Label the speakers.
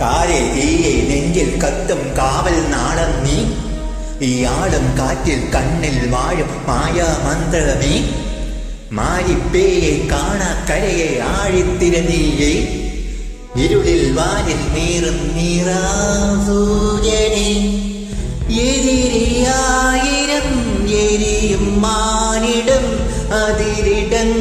Speaker 1: താരെ തീയെ നെഞ്ചിൽ കത്തും കാവൽ നാളം നീ, ഈ ആളും കാറ്റിൽ കണ്ണിൽ വാഴും മായാമന്ത്രമേ. മാരിപ്പേയെ കാണാക്കരയെ ആഴിത്തിര നീയെ, ഇരുളിൽ വാനിൽ നീറും നീറാസൂര്യനെ. എതിരെയായിരം എരിയും മാനിടം അതിരിടം